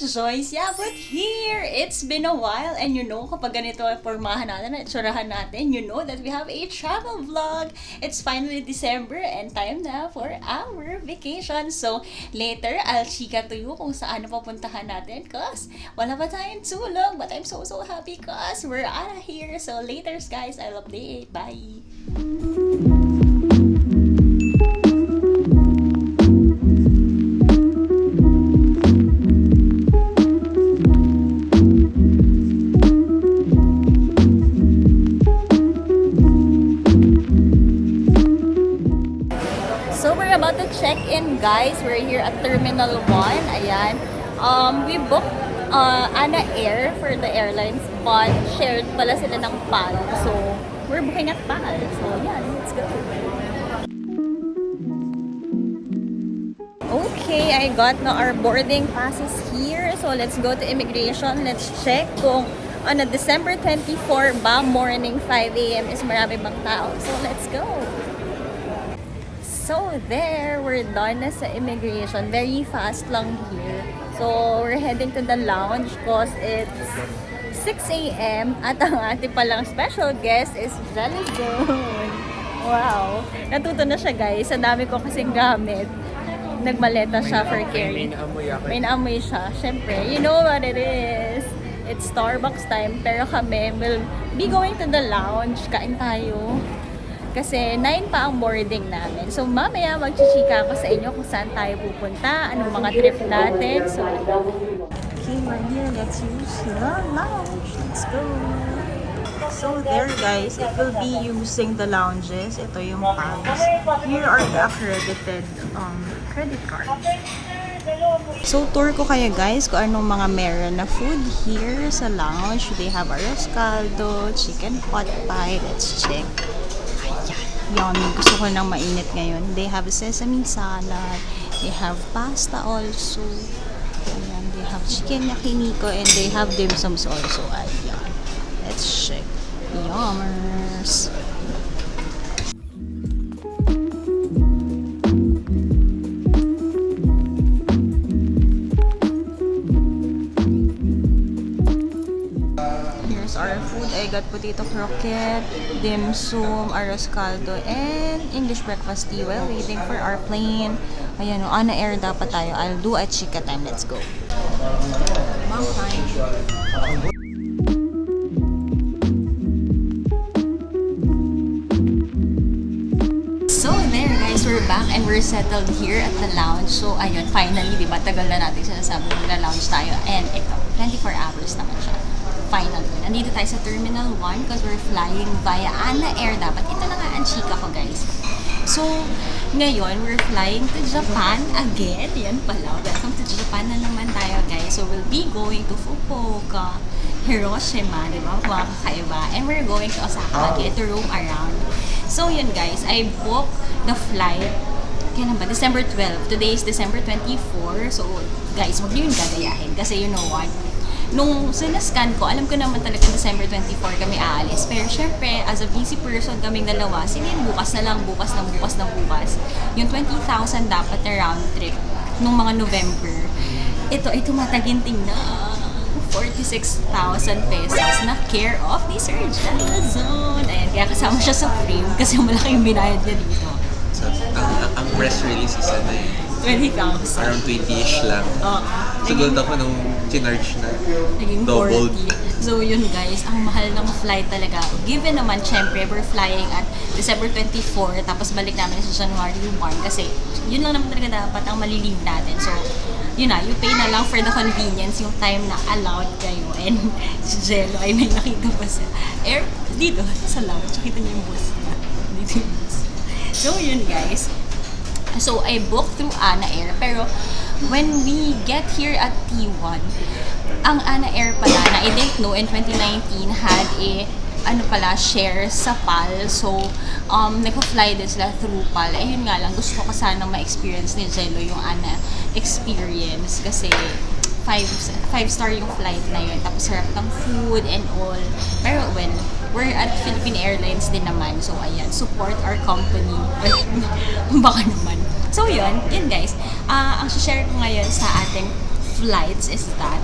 Joyce Yabut here! It's been a while and you know kapag ganito ang pormahan natin at tsurahan natin, you know that we have a travel vlog. It's finally December and time na for our vacation. So later, I'll chika to you kung saan na papuntahan natin cause wala pa tayong tulog but I'm so happy cause we're out of here. So later guys, I'll update. Bye! So we're about to check in, guys. We're here at Terminal 1. Ayan. We booked Ana Air for the airlines, but shared pala sila ng PAL. So we're booking at PAL. So yeah, let's go. Okay, I got na our boarding passes here. So let's go to immigration. Let's check kung on a December 24 ba morning 5 a.m. is marami bang tao. So let's go. So there, we're done na sa immigration. Very fast lang here. So we're heading to the lounge because it's 6 a.m. At ang ating palang special guest is Jelly Zone. Wow! Natuto na siya, guys. Sa dami ko kasing gamit. Nagmaleta siya for carry. May naamoy siya. Siyempre, you know what it is. It's Starbucks time. Pero kami will be going to the lounge. Kain tayo. Kasi 9 pa ang boarding namin. So mamaya magchichika ako sa inyo kung saan tayo pupunta, anong mga trip natin. So, okay, we're here. Let's use the lounge. Let's go. So there guys, it will be using the lounges. Ito yung pads. Here are the accredited credit cards. So tour ko kayo guys kung anong mga meron na food here sa lounge. They have arroz caldo, chicken pot pie. Let's check. Yummy. Gusto ko ng mainit ngayon. They have sesame salad. They have pasta also. Ayan. They have chicken yakiniko and they have dim sums also. Ayan. Let's check. Yummers. Our food, I got potato croquette, dim sum, arroz caldo, and English breakfast tea while waiting for our plane. Ayan, Ana Air dapat tayo. I'll do a chika time. Let's go. Mom time. So there guys, we're back and we're settled here at the lounge. So ayun, finally, di ba, tagal na natin sinasabi magla-lounge tayo. And ito, 24 hours naman siya. Finally, nandito tayo sa Terminal 1 because we're flying via Ana Air dapat. Ito na nga ang chika ko, guys. So, ngayon, we're flying to Japan again. Yan pala. Welcome to Japan na naman tayo, guys. So, we'll be going to Fukuoka, Hiroshima, di ba? Mga kakaiba. And we're going to Osaka again to roam around. So, yun, guys. I booked the flight. Kailan ba? December 12. Today is December 24. So, guys, huwag niyo yung gagayahin. Kasi you know what? Nung sinascan ko, alam ko naman talaga December 24 kami aalis. Pero syempre, as a busy person kaming dalawa, sige, bukas na lang, bukas. Yung 20,000 dapat na round trip nung mga November. Ito ay tumataginting na 46,000 pesos na care of the Sir Jelly Zone. Ayan, kaya kasama siya sa frame kasi malaki yung binayad niya dito. So, ang press release is 20,000. Around 20-ish lang. So, gold ako nung chinarge na. Naging doubled. 40. So, yun guys, ang mahal ng flight talaga. Given naman, syempre, we're flying at December 24, tapos balik namin sa January 1 kasi yun lang naman talaga dapat ang malilive natin. So, yun na, you pay na lang for the convenience, yung time na allowed kayo. And si Jello ay may nakita pa sa air, dito, sa lounge. Nakita niyo yung bus. Dito yung bus. So, yun guys. So, I booked through Ana Air. Pero, when we get here at T1, ang Ana Air pala, na I didn't know in 2019, had share sa PAL. So, nagpa-fly din sila through PAL. Ayun nga lang, gusto ko sana ma-experience ni Jello yung Ana experience. Kasi, 5-star yung flight na yun. Tapos, sarap ng food and all. Pero, well, we're at Philippine Airlines din naman. So, ayan, support our company. Baka naman. So, yun guys. Ang share ko ngayon sa ating flights is that,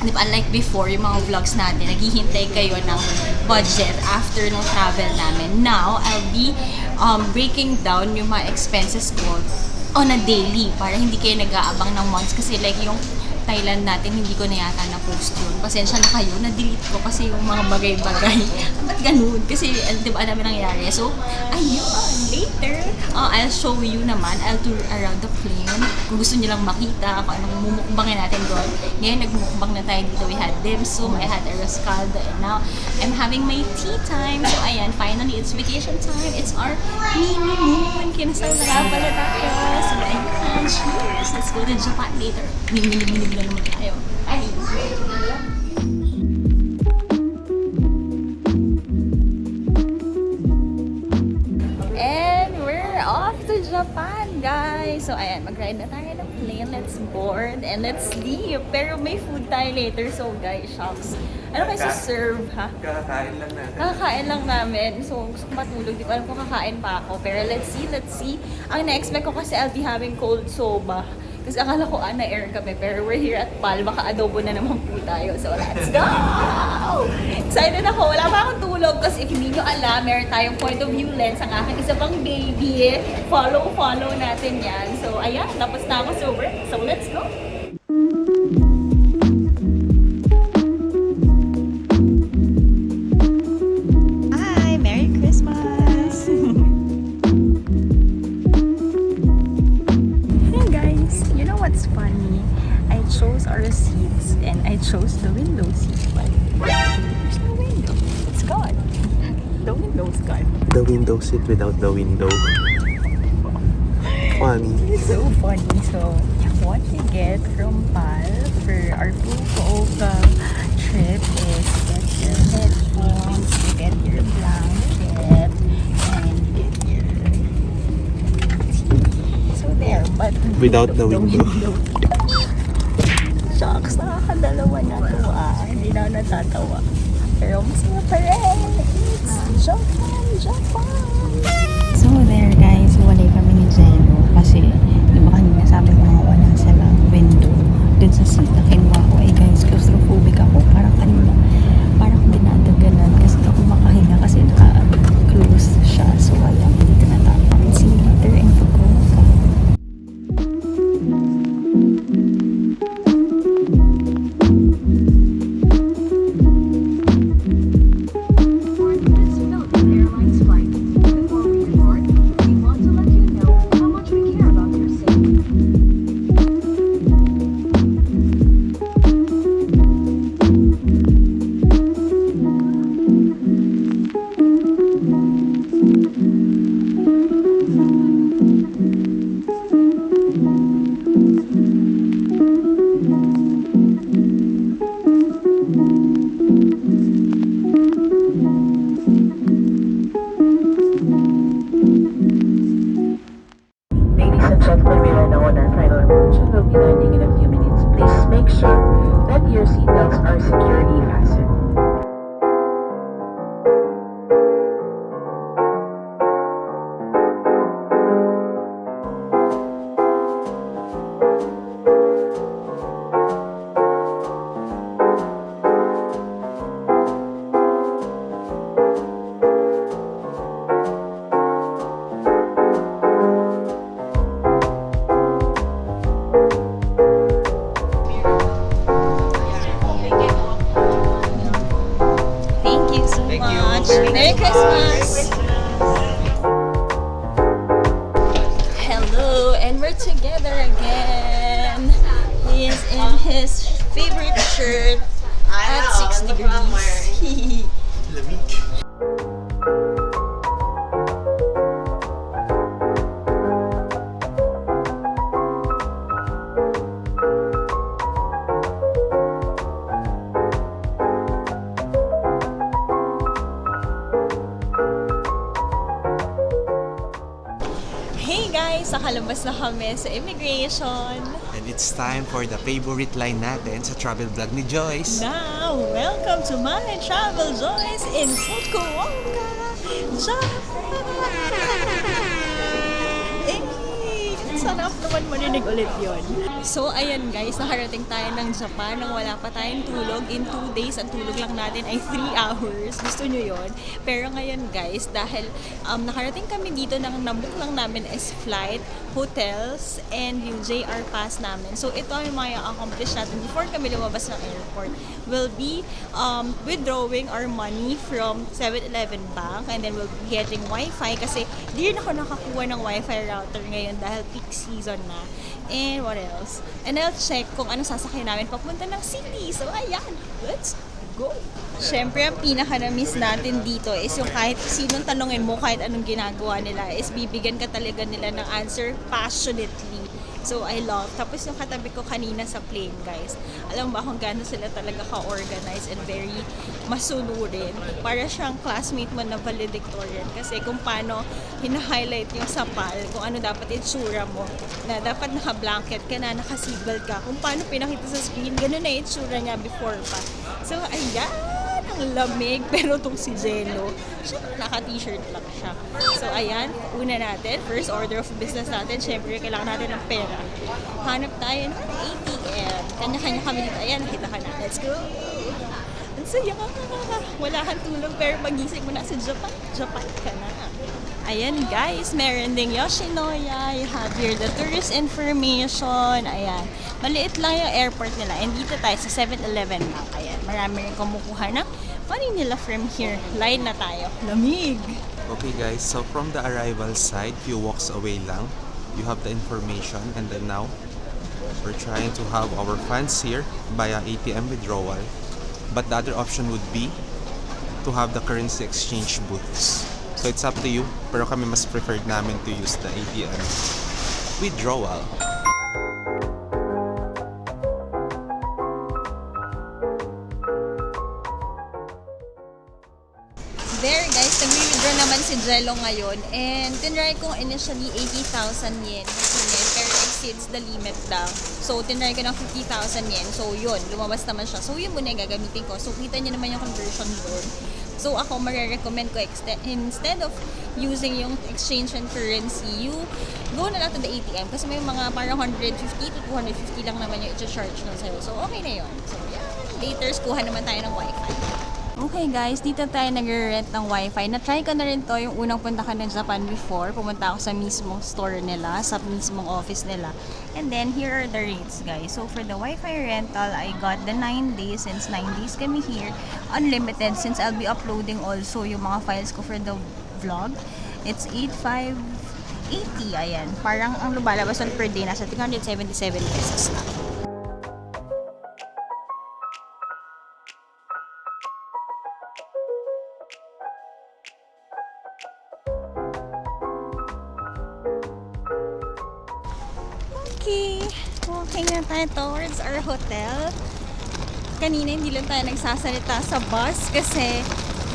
di ba, unlike before, yung mga vlogs natin, naghihintay kayo ng budget after ng travel namin. Now, I'll be breaking down yung mga expenses ko on a daily para hindi kayo nag-aabang ng months kasi like yung Thailand natin, hindi ko na yata na-post yun. Pasensya na kayo, na-delete ko kasi yung mga bagay-bagay. Ba't ganun? Kasi, di ba, dami nangyari. So, ayun, later, I'll show you naman. I'll tour around the plane. Kung gusto nyo lang makita kung anong mumukbangin natin doon. Ngayon, nagmukbang na tayo dito. We had dim sum, I had a rascaldo, and now, I'm having my tea time. So, ayan, finally, it's vacation time. It's our mini moon. Kinasal na pala tayo. So, ayan, cheers. Let's go to Japan later. Mini na naman tayo. Ay! And we're off to Japan, guys! So, ayan, mag-ride na tayo ng plane. Let's board and let's leave. Pero may food tayo later. So, guys, shocks. Ano kayo serve, ha? Kakakain lang natin. Kakakain lang namin. So, gusto ko matulog. Di ko alam kung kakain pa ako. Pero let's see. Ang na-expect ko kasi I'll be having cold soba. Kasi akala ko na-air kami. Pero we're here at Pal. Baka adobo na naman po tayo. So, let's go! Excited ako. Wala pa akong tulog. Kasi if hindi nyo alam, meron tayong point of view lens. Ang aking isa pang baby. Follow natin yan. So, ayan. Tapos na ako sober. So, let's go! Our seats and I chose the window seat, but there's no window. It's gone. The window's gone. The window seat without the window. Funny. It's so funny. So, what we get from PAL for our Fukuoka trip is get your headphones, you get your blanket, and you get your tea. So there, but Without the window. Shucks, nakakadalawa na to hindi na natatawa. Pero masaya pa rin. It's Japan! So there guys, walay kami ni Jello kasi di ba kanina sabi ko nga wala silang window dun sa seat na kinuha ko. Eh guys, claustrophobic ako. Parang kanina, parang dinadaganan kasi ako makahinga kasi naka-close siya. So wala, hindi ko natatawa. See you later in Fukuoka. Your seatbelts are securely fastened. Merry Christmas! Hello, and we're together again. He is in his favorite shirt at 6 degrees. Hey guys! Nakalabas na kami sa immigration. And it's time for the favorite line natin sa travel vlog ni Joyce. Now, welcome to my travel joys in Fukuoka, Japan! Hey! Sarap naman marinig ulit yon. So, ayan guys, nakarating tayo ng Japan nang wala pa tayong tulog. In 2 days, ang tulog lang natin ay 3 hours. Gusto nyo yon? Pero ngayon guys, dahil nakarating kami dito, nang nabook lang namin is flight, hotels, and yung JR pass namin. So, ito yung mga accomplish natin before kami lumabas ng airport. We'll be withdrawing our money from 7-Eleven Bank, and then we'll be getting Wi-Fi kasi di rin ako nakakuha ng Wi-Fi router ngayon dahil peak season na. And what else? And I'll check kung ano sasakyan namin papunta ng city. So, ayan. Let's go! Siyempre, ang pinaka-na-miss natin dito is yung kahit sinong tanongin mo, kahit anong ginagawa nila, is bibigyan ka talaga nila ng answer passionately. So, I love. Tapos yung katabi ko kanina sa plane, guys. Alam ba kung gaano sila talaga ka-organized and very masunurin. Para siyang classmate mo na valedictorian. Kasi kung paano hina-highlight yung sa PAL, kung ano dapat itsura mo. Na dapat naka-blanket ka na, naka-seatbelt ka. Kung paano pinakita sa screen, gano'n na itsura niya before pa. So, ayan! Ang lamig. Pero itong si Jello, siya naka-t-shirt lang siya. So, ayan. Una natin, first order of business natin, syempre, kailangan natin ng pera. Hanap tayo ng ATM. Kanya-kanya kami dito. Ayan, nakita ka na. Let's go! Ang saya ka. Wala kang tulog, pero magising mo na sa Japan. Japan ka na. Ayan guys, meron ding Yoshinoya. You have here the tourist information. Ayan. Maliit lang yung airport nila. And dito tayo sa 7-Eleven Bank. Ayan. Marami rin kumukuha ng money nila from here. Line na tayo. Lamig! Okay guys, so from the arrival side, few walks away lang, you have the information, and then now, we're trying to have our funds here via ATM withdrawal. But the other option would be to have the currency exchange booths. So it's up to you, pero kami mas preferred namin to use the ATM withdrawal. There guys, nag-withdraw naman si Jello ngayon, and tinry kong initially 80,000 yen pero exceeds the limit daw. So tinry ko ng 50,000 yen. So yun, lumabas naman siya. So yun muna yung gagamitin ko. So kita niyo naman yung conversion doon. So ako marirecommend ko instead of using yung exchange and currency, you go na lang to the ATM kasi may mga parang 150 to 250 lang naman yung i-charge nun sa'yo. So okay na yun. So yeah, later kuha naman tayo ng Wi-Fi. Okay guys, dito tayo nag-rent ng Wi-Fi. Na-try ko na rin to yung unang punta ka ng Japan before. Pumunta ako sa mismong store nila, sa mismong office nila. And then, here are the rates guys. So for the Wi-Fi rental, I got the 9 days. Since 9 days kami here, unlimited. Since I'll be uploading also yung mga files ko for the vlog. It's 8,580. Ayan. Parang ang lumalabas per day, nasa 377 pesos na. Walking na tayo towards our hotel. Kanina hindi lang tayo nagsasalita sa bus kasi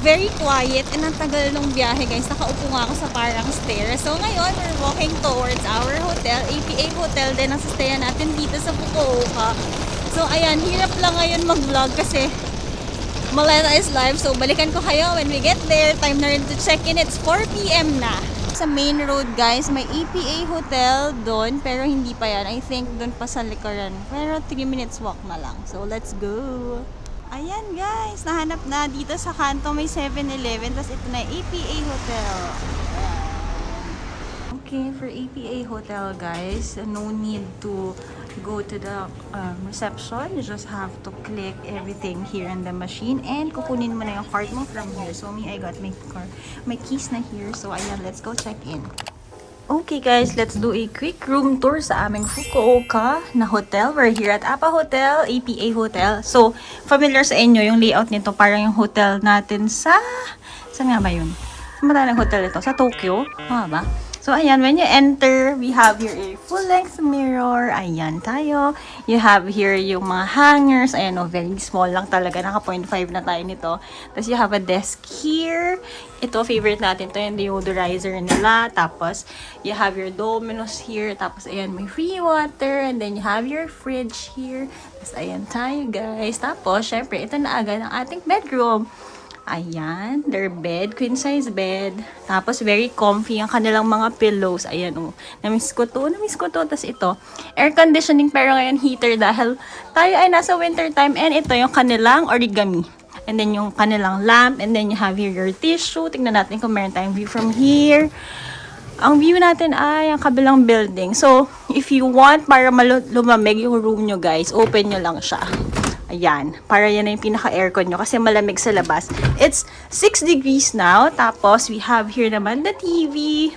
very quiet and ang tagal ng biyahe guys. Nakaupo nga ako sa parang stairs. So ngayon, we're walking towards our hotel. APA Hotel din ang sastayan natin dito sa Fukuoka. So ayan, hirap lang ngayon mag-vlog kasi Maleta is live. So balikan ko kayo when we get there. Time na rin to check in. It's 4 p.m. na. Sa main road guys, may APA Hotel doon pero hindi pa yan. I think doon pa sa likuran. Pero 3 minutes walk na lang. So let's go! Ayan guys, nahanap na dito sa kanto may 7-Eleven. Tapos ito na APA Hotel. Okay, for APA Hotel guys, no need to go to the reception. You just have to click everything here in the machine and kukunin mo na yung card mo from here. So me, I got my keys na here. So ayan, let's go check in. Okay guys, let's do a quick room tour sa aming Fukuoka na hotel. We're here at APA Hotel, APA Hotel. So, familiar sa inyo yung layout nito. Parang yung hotel natin sa... Saan nga ba yun? Saan ba hotel ito? Sa Tokyo? Tama ba? So, ayan, when you enter, we have here a full-length mirror. Ayan tayo. You have here yung mga hangers. Ayan, oh, very small lang talaga. Naka 0.5 na tayo nito. Tapos, you have a desk here. Ito, favorite natin. Ito yung deodorizer nila. Tapos, you have your Domino's here. Tapos, ayan, may free water. And then, you have your fridge here. Tapos, ayan tayo, guys. Tapos, syempre, ito na agad ang ating bedroom. Ayan, their bed, queen size bed. Tapos very comfy ang kanilang mga pillows. Ayan oh. Namiss ko to. Tapos ito, air conditioning pero ngayon heater dahil tayo ay nasa winter time. And ito yung kanilang origami. And then yung kanilang lamp. And then you have here your tissue. Tingnan natin kung meron tayong view from here. Ang view natin ay ang kabilang building. So, if you want para lumamig yung room nyo guys, open nyo lang siya. Ayan, para yan na yung pinaka-aircon nyo kasi malamig sa labas. It's 6 degrees now. Tapos, we have here naman the TV.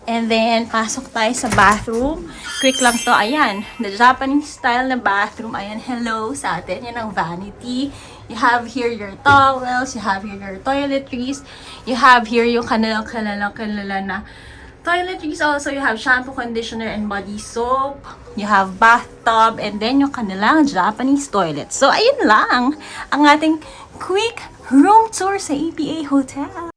And then, pasok tayo sa bathroom. Quick lang to. Ayan, the Japanese style na bathroom. Ayan, hello sa atin. Yan ang vanity. You have here your towels. You have here your toiletries. You have here yung kanilang na toiletries. Also, you have shampoo, conditioner, and body soap. You have bathtub. And then, yung kanilang Japanese toilet. So, ayun lang ang ating quick room tour sa APA Hotel.